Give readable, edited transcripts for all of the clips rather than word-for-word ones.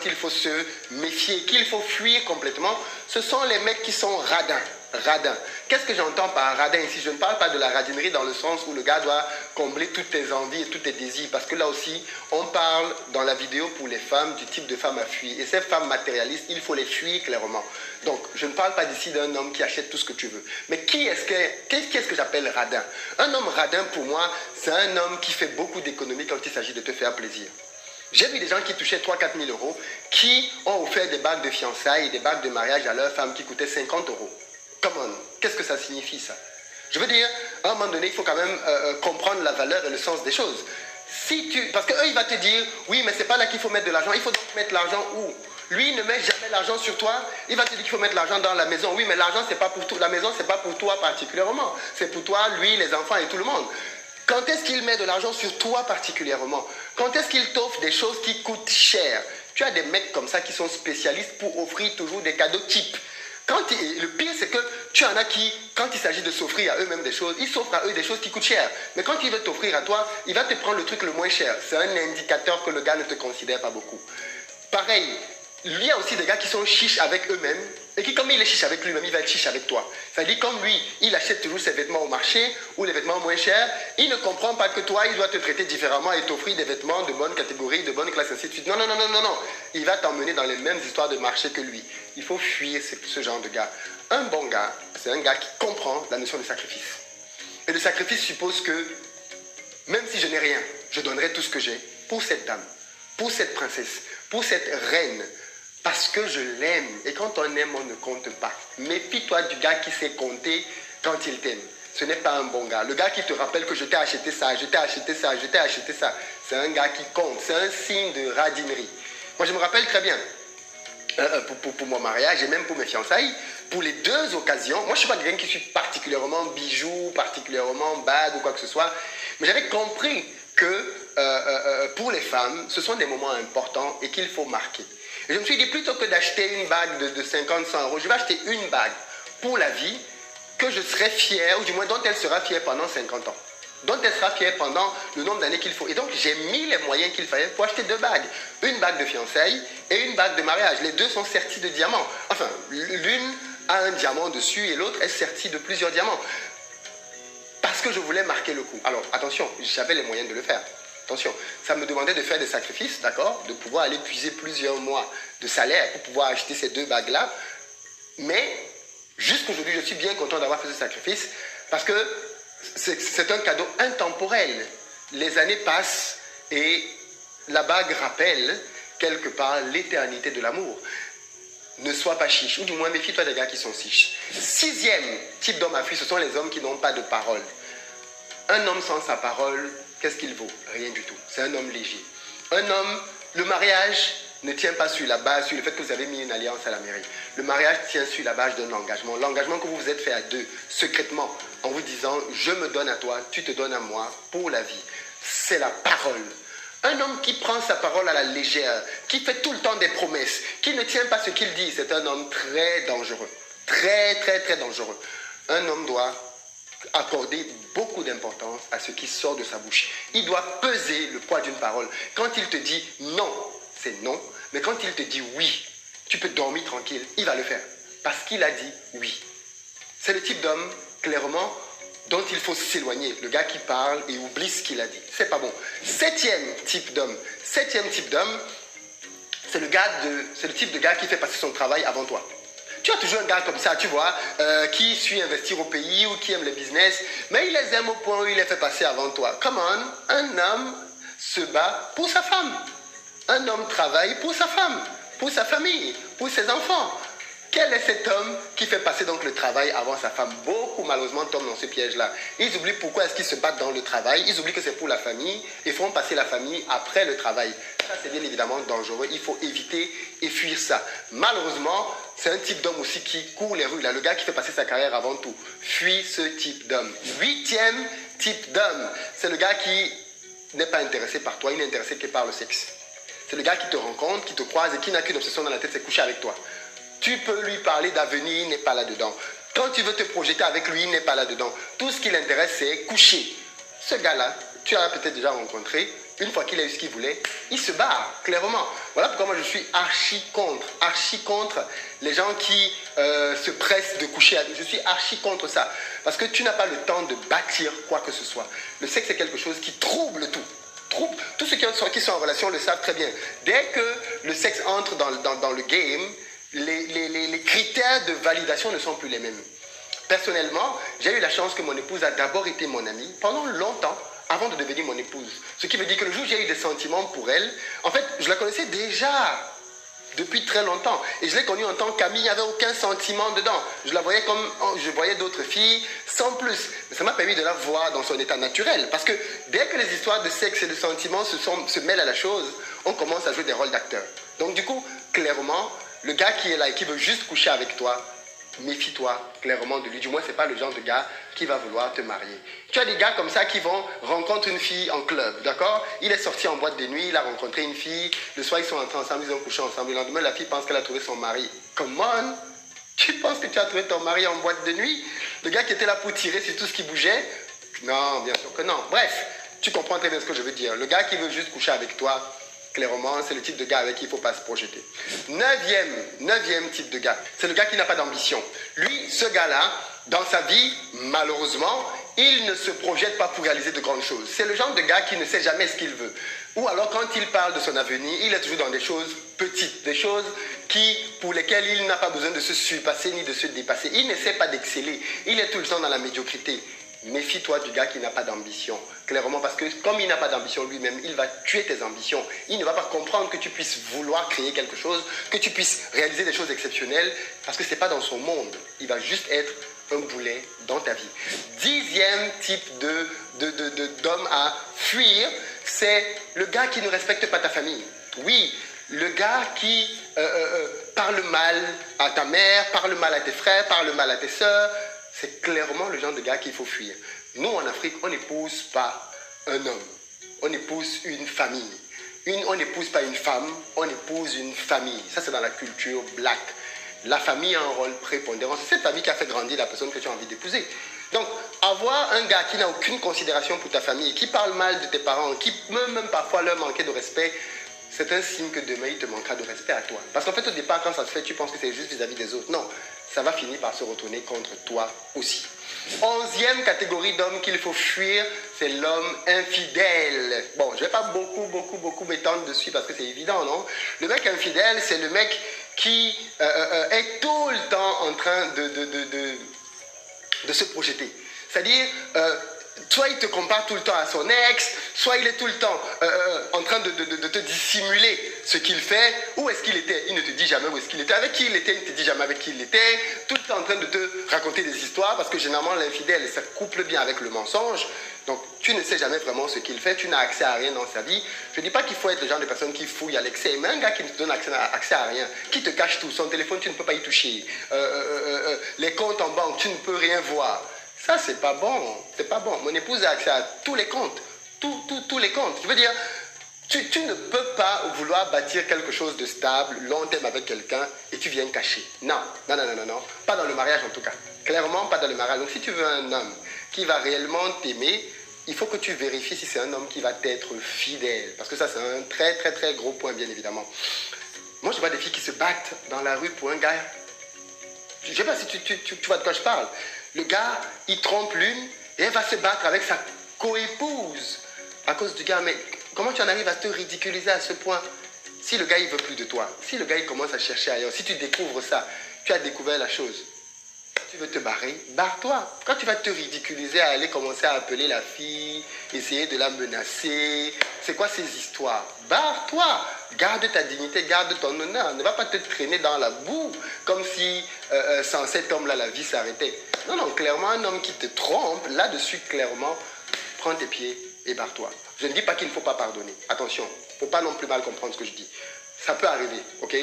il faut se méfier, qu'il faut fuir complètement, ce sont les mecs qui sont radins. Radin. Qu'est-ce que j'entends par radin ici? Je ne parle pas de la radinerie dans le sens où le gars doit combler toutes tes envies et tous tes désirs. Parce que là aussi, on parle dans la vidéo pour les femmes du type de femme à fuir. Et ces femmes matérialistes, il faut les fuir clairement. Donc, je ne parle pas d'ici d'un homme qui achète tout ce que tu veux. Mais qu'est-ce que j'appelle radin? Un homme radin, pour moi, c'est un homme qui fait beaucoup d'économies quand il s'agit de te faire plaisir. J'ai vu des gens qui touchaient 3 000 à 4 000 euros, qui ont offert des bagues de fiançailles et des bagues de mariage à leur femme qui coûtaient 50 euros. Comment? Qu'est-ce que ça signifie ça? Je veux dire, à un moment donné, il faut quand même comprendre la valeur et le sens des choses. Parce qu'eux, il va te dire, oui, mais c'est pas là qu'il faut mettre de l'argent, il faut donc mettre l'argent où? Lui, il ne met jamais l'argent sur toi, il va te dire qu'il faut mettre l'argent dans la maison. Oui, mais l'argent, c'est pas pour tout. La maison, c'est pas pour toi particulièrement. C'est pour toi, lui, les enfants et tout le monde. Quand est-ce qu'il met de l'argent sur toi particulièrement? Quand est-ce qu'il t'offre des choses qui coûtent cher? Tu as des mecs comme ça qui sont spécialistes pour offrir toujours des cadeaux types. Le pire, c'est que tu en as qui, quand il s'agit de s'offrir à eux-mêmes des choses, ils s'offrent à eux des choses qui coûtent cher. Mais quand il veut t'offrir à toi, il va te prendre le truc le moins cher. C'est un indicateur que le gars ne te considère pas beaucoup. Pareil, il y a aussi des gars qui sont chiches avec eux-mêmes et qui, comme il est chiche avec lui-même, il va être chiche avec toi. C'est-à-dire, comme lui, il achète toujours ses vêtements au marché ou les vêtements moins chers, il ne comprend pas que toi, il doit te traiter différemment et t'offrir des vêtements de bonne catégorie, de bonne classe, ainsi de suite. Non, non, non, non, non, non. Il va t'emmener dans les mêmes histoires de marché que lui. Il faut fuir ce genre de gars. Un bon gars, c'est un gars qui comprend la notion de sacrifice. Et le sacrifice suppose que, même si je n'ai rien, je donnerai tout ce que j'ai pour cette dame, pour cette princesse, pour cette reine, parce que je l'aime. Et quand on aime, on ne compte pas. Méfie-toi du gars qui sait compter quand il t'aime. Ce n'est pas un bon gars. Le gars qui te rappelle que je t'ai acheté ça, je t'ai acheté ça, je t'ai acheté ça, c'est un gars qui compte. C'est un signe de radinerie. Moi, je me rappelle très bien, pour mon mariage et même pour mes fiançailles, pour les deux occasions, moi, je ne suis pas quelqu'un qui suis particulièrement bijoux, particulièrement bague ou quoi que ce soit, mais j'avais compris que pour les femmes, ce sont des moments importants et qu'il faut marquer. Et je me suis dit, plutôt que d'acheter une bague de 50, 100 euros, je vais acheter une bague pour la vie que je serai fier, ou du moins dont elle sera fière pendant 50 ans. Dont elle sera fière pendant le nombre d'années qu'il faut. Et donc, j'ai mis les moyens qu'il fallait pour acheter 2 bagues. Une bague de fiançailles et une bague de mariage. Les deux sont serties de diamants. Enfin, l'une a un diamant dessus et l'autre est sertie de plusieurs diamants. Parce que je voulais marquer le coup. Alors, attention, j'avais les moyens de le faire. Attention, ça me demandait de faire des sacrifices, d'accord? De pouvoir aller puiser plusieurs mois de salaire pour pouvoir acheter ces 2 bagues-là. Mais, jusqu'aujourd'hui, je suis bien content d'avoir fait ce sacrifice parce que c'est un cadeau intemporel. Les années passent et la bague rappelle quelque part l'éternité de l'amour. Ne sois pas chiche, ou du moins méfie-toi des gars qui sont chiches. 6e type d'homme à fuir, ce sont les hommes qui n'ont pas de parole. Un homme sans sa parole, qu'est-ce qu'il vaut? Rien du tout. C'est un homme léger. Un homme, le mariage ne tient pas sur la base, sur le fait que vous avez mis une alliance à la mairie. Le mariage tient sur la base d'un engagement. L'engagement que vous vous êtes fait à deux, secrètement, en vous disant « je me donne à toi, tu te donnes à moi pour la vie ». C'est la parole. Un homme qui prend sa parole à la légère, qui fait tout le temps des promesses, qui ne tient pas ce qu'il dit, c'est un homme très dangereux. Très, très, très dangereux. Un homme doit accorder beaucoup d'importance à ce qui sort de sa bouche. Il doit peser le poids d'une parole. Quand il te dit non, c'est non. Mais quand il te dit oui, tu peux dormir tranquille, il va le faire. Parce qu'il a dit oui. C'est le type d'homme, clairement, dont il faut s'éloigner. Le gars qui parle et oublie ce qu'il a dit. C'est pas bon. 7e type d'homme. 7e type d'homme, c'est le type de gars qui fait passer son travail avant toi. Tu as toujours un gars comme ça, tu vois, qui suit investir au pays ou qui aime le business, mais il les aime au point où il les fait passer avant toi. Come on, un homme se bat pour sa femme. Un homme travaille pour sa femme, pour sa famille, pour ses enfants. Quel est cet homme qui fait passer donc le travail avant sa femme? Beaucoup malheureusement tombent dans ce piège-là. Ils oublient pourquoi est-ce qu'ils se battent dans le travail. Ils oublient que c'est pour la famille et font passer la famille après le travail. Ça, c'est bien évidemment dangereux. Il faut éviter et fuir ça. Malheureusement, c'est un type d'homme aussi qui court les rues. Là, le gars qui fait passer sa carrière avant tout. Fuis ce type d'homme. 8e type d'homme, c'est le gars qui n'est pas intéressé par toi. Il n'est intéressé que par le sexe. C'est le gars qui te rencontre, qui te croise et qui n'a qu'une obsession dans la tête, c'est coucher avec toi. Tu peux lui parler d'avenir, il n'est pas là-dedans. Quand tu veux te projeter avec lui, il n'est pas là-dedans. Tout ce qui l'intéresse, c'est coucher. Ce gars-là, tu as peut-être déjà rencontré, une fois qu'il a eu ce qu'il voulait, il se barre, clairement. Voilà pourquoi moi je suis archi contre les gens qui se pressent de coucher. Je suis archi contre ça. Parce que tu n'as pas le temps de bâtir quoi que ce soit. Le sexe est quelque chose qui trouble tout. Tous ceux qui sont en relation le savent très bien. Dès que le sexe entre dans le game, les critères de validation ne sont plus les mêmes. Personnellement, j'ai eu la chance que mon épouse a d'abord été mon amie pendant longtemps, avant de devenir mon épouse. Ce qui veut dire que le jour où j'ai eu des sentiments pour elle, en fait, je la connaissais déjà depuis très longtemps. Et je l'ai connue en tant qu'amie, il n'y avait aucun sentiment dedans. Je la voyais comme je voyais d'autres filles, sans plus. Mais ça m'a permis de la voir dans son état naturel. Parce que dès que les histoires de sexe et de sentiments se mêlent à la chose, on commence à jouer des rôles d'acteurs. Donc du coup, clairement, le gars qui est là et qui veut juste coucher avec toi, méfie-toi clairement de lui. Du moins, ce n'est pas le genre de gars qui va vouloir te marier. Tu as des gars comme ça qui vont rencontrer une fille en club, d'accord? Il est sorti en boîte de nuit, il a rencontré une fille, le soir ils sont entrés ensemble, ils ont couché ensemble, le lendemain la fille pense qu'elle a trouvé son mari. Come on! Tu penses que tu as trouvé ton mari en boîte de nuit? Le gars qui était là pour tirer sur tout ce qui bougeait? Non, bien sûr que non. Bref, tu comprends très bien ce que je veux dire. Le gars qui veut juste coucher avec toi, clairement, c'est le type de gars avec qui il ne faut pas se projeter. Neuvième type de gars, c'est le gars qui n'a pas d'ambition. Lui, ce gars-là, dans sa vie, malheureusement, il ne se projette pas pour réaliser de grandes choses. C'est le genre de gars qui ne sait jamais ce qu'il veut. Ou alors, quand il parle de son avenir, il est toujours dans des choses petites, des choses pour lesquelles il n'a pas besoin de se surpasser ni de se dépasser. Il n'essaie pas d'exceller. Il est tout le temps dans la médiocrité. Méfie-toi du gars qui n'a pas d'ambition, clairement, parce que comme il n'a pas d'ambition lui-même, il va tuer tes ambitions. Il ne va pas comprendre que tu puisses vouloir créer quelque chose, que tu puisses réaliser des choses exceptionnelles, parce que ce n'est pas dans son monde. Il va juste être un boulet dans ta vie. 10e type d'homme à fuir, c'est le gars qui ne respecte pas ta famille. Oui, le gars qui parle mal à ta mère, parle mal à tes frères, parle mal à tes sœurs. C'est clairement le genre de gars qu'il faut fuir. Nous, en Afrique, on n'épouse pas un homme. On épouse une famille. On n'épouse pas une femme, on épouse une famille. Ça, c'est dans la culture black. La famille a un rôle prépondérant. C'est cette famille qui a fait grandir la personne que tu as envie d'épouser. Donc, avoir un gars qui n'a aucune considération pour ta famille, qui parle mal de tes parents, qui peut même parfois leur manquer de respect, c'est un signe que demain, il te manquera de respect à toi. Parce qu'en fait, au départ, quand ça se fait, tu penses que c'est juste vis-à-vis des autres. Non, ça va finir par se retourner contre toi aussi. 11e catégorie d'hommes qu'il faut fuir, c'est l'homme infidèle. Bon, je ne vais pas beaucoup m'étendre dessus parce que c'est évident, non? Le mec infidèle, c'est le mec qui est tout le temps en train de se projeter. C'est-à-dire, soit il te compare tout le temps à son ex, soit il est tout le temps en train de te dissimuler ce qu'il fait. Où est-ce qu'il était? Il ne te dit jamais où est-ce qu'il était. Avec qui il était? Il ne te dit jamais avec qui il était. Tout le temps en train de te raconter des histoires, parce que généralement l'infidèle, ça couple bien avec le mensonge. Donc tu ne sais jamais vraiment ce qu'il fait, tu n'as accès à rien dans sa vie. Je ne dis pas qu'il faut être le genre de personne qui fouille à l'excès, mais un gars qui ne te donne accès à rien, qui te cache tout, son téléphone tu ne peux pas y toucher, les comptes en banque tu ne peux rien voir. Ça, c'est pas bon. C'est pas bon. Mon épouse a accès à tous les comptes. Tous les comptes. Je veux dire, tu ne peux pas vouloir bâtir quelque chose de stable, long terme avec quelqu'un et tu viens cacher. Non. Pas dans le mariage en tout cas. Clairement, pas dans le mariage. Donc, si tu veux un homme qui va réellement t'aimer, il faut que tu vérifies si c'est un homme qui va t'être fidèle. Parce que ça, c'est un très gros point, bien évidemment. Moi, je vois des filles qui se battent dans la rue pour un gars. Je ne sais pas si tu vois de quoi je parle. Le gars, il trompe l'une et elle va se battre avec sa coépouse à cause du gars. Mais comment tu en arrives à te ridiculiser à ce point? Si le gars, il veut plus de toi, si le gars, il commence à chercher ailleurs, si tu découvres ça, tu as découvert la chose, tu veux te barrer, barre-toi. Quand tu vas te ridiculiser à aller commencer à appeler la fille, essayer de la menacer, c'est quoi ces histoires? Barre-toi. Garde ta dignité, garde ton honneur. Ne va pas te traîner dans la boue comme si sans cet homme-là, la vie s'arrêtait. Non, clairement, un homme qui te trompe, là-dessus, clairement, prends tes pieds et barre-toi. Je ne dis pas qu'il ne faut pas pardonner. Attention, il ne faut pas non plus mal comprendre ce que je dis. Ça peut arriver, ok?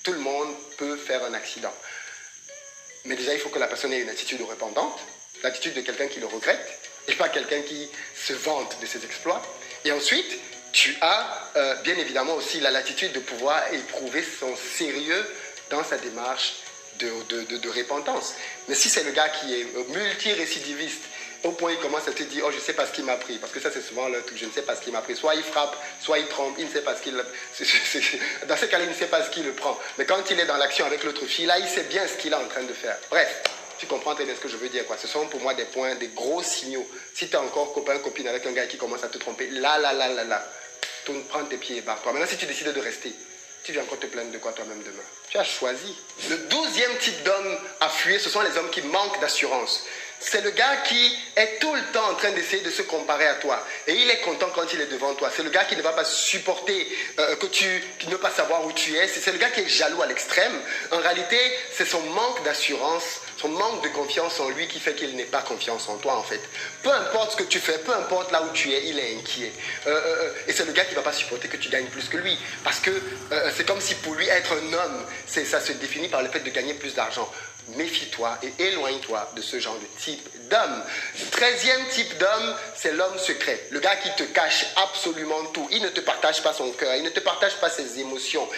Tout le monde peut faire un accident. Mais déjà, il faut que la personne ait une attitude repentante, l'attitude de quelqu'un qui le regrette, et pas quelqu'un qui se vante de ses exploits. Et ensuite, tu as bien évidemment aussi la latitude de pouvoir éprouver son sérieux dans sa démarche de repentance. Mais si c'est le gars qui est multirécidiviste au point où il commence à te dire, oh, je ne sais pas ce qu'il m'a pris. Parce que ça, c'est souvent le truc, je ne sais pas ce qu'il m'a pris. Soit il frappe, soit il trompe, il ne sait pas ce qu'il... Dans ce cas-là, il ne sait pas ce qu'il le prend. Mais quand il est dans l'action avec l'autre fille, là, il sait bien ce qu'il est en train de faire. Bref, tu comprends très bien ce que je veux dire, quoi. Ce sont pour moi des points, des gros signaux. Si tu es encore copain, copine avec un gars qui commence à te tromper, là, tourne, prends tes pieds et barre-toi. Maintenant, si tu décides de rester, tu viens encore te plaindre de quoi toi-même demain? Tu as choisi. Le 12e type d'homme à fuir, ce sont les hommes qui manquent d'assurance. C'est le gars qui est tout le temps en train d'essayer de se comparer à toi. Et il est content quand il est devant toi. C'est le gars qui ne va pas supporter qui ne veut pas savoir où tu es. C'est le gars qui est jaloux à l'extrême. En réalité, c'est son manque d'assurance, son manque de confiance en lui qui fait qu'il n'ait pas confiance en toi en fait. Peu importe ce que tu fais, peu importe là où tu es, il est inquiet. Et c'est le gars qui ne va pas supporter que tu gagnes plus que lui. Parce que c'est comme si pour lui être un homme, ça se définit par le fait de gagner plus d'argent. Méfie-toi et éloigne-toi de ce genre de type d'homme. 13e type d'homme, c'est l'homme secret. Le gars qui te cache absolument tout. Il ne te partage pas son cœur, il ne te partage pas ses émotions.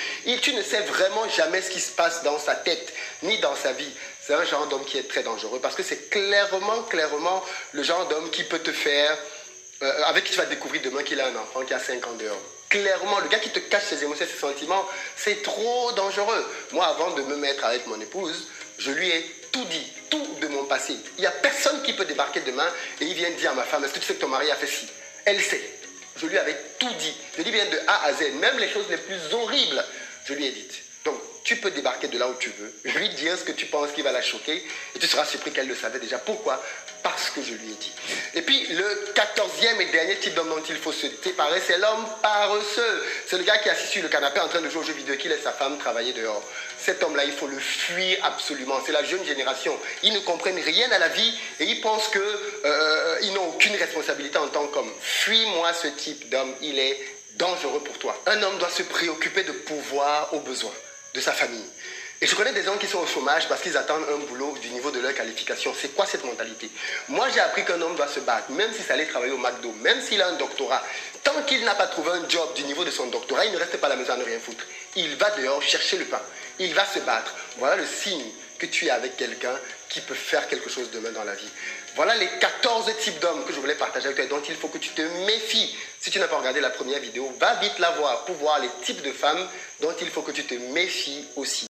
Tu ne sais vraiment jamais ce qui se passe dans sa tête, ni dans sa vie. C'est un genre d'homme qui est très dangereux parce que c'est clairement le genre d'homme qui peut te faire, avec qui tu vas découvrir demain qu'il a un enfant qui a 5 ans dehors. Clairement, le gars qui te cache ses émotions, ses sentiments, c'est trop dangereux. Moi, avant de me mettre avec mon épouse, je lui ai tout dit, tout de mon passé. Il n'y a personne qui peut débarquer demain et il vient dire à ma femme, est-ce que tu sais que ton mari a fait ci? Elle sait. Je lui avais tout dit. Je lui ai dit bien de A à Z, même les choses les plus horribles, je lui ai dites. Donc, tu peux débarquer de là où tu veux, lui dire ce que tu penses qui va la choquer et tu seras surpris qu'elle le savait déjà. Pourquoi? Parce que je lui ai dit. Et puis, le 14e et dernier type d'homme dont il faut se séparer, c'est l'homme paresseux. C'est le gars qui est assis sur le canapé en train de jouer aux jeux vidéo, qui laisse sa femme travailler dehors. Cet homme-là, il faut le fuir absolument. C'est la jeune génération. Ils ne comprennent rien à la vie et ils pensent qu'ils n'ont aucune responsabilité en tant qu'homme. Fuis-moi ce type d'homme, il est dangereux pour toi. Un homme doit se préoccuper de pouvoir aux besoins de sa famille. Et je connais des gens qui sont au chômage parce qu'ils attendent un boulot du niveau de leur qualification. C'est quoi cette mentalité? Moi, j'ai appris qu'un homme doit se battre, même s'il allait travailler au McDo, même s'il a un doctorat. Tant qu'il n'a pas trouvé un job du niveau de son doctorat, il ne reste pas à la maison à ne rien foutre. Il va dehors chercher le pain. Il va se battre. Voilà le signe que tu es avec quelqu'un qui peut faire quelque chose demain dans la vie. Voilà les 14 types d'hommes que je voulais partager avec toi et dont il faut que tu te méfies. Si tu n'as pas regardé la première vidéo, va vite la voir pour voir les types de femmes dont il faut que tu te méfies aussi.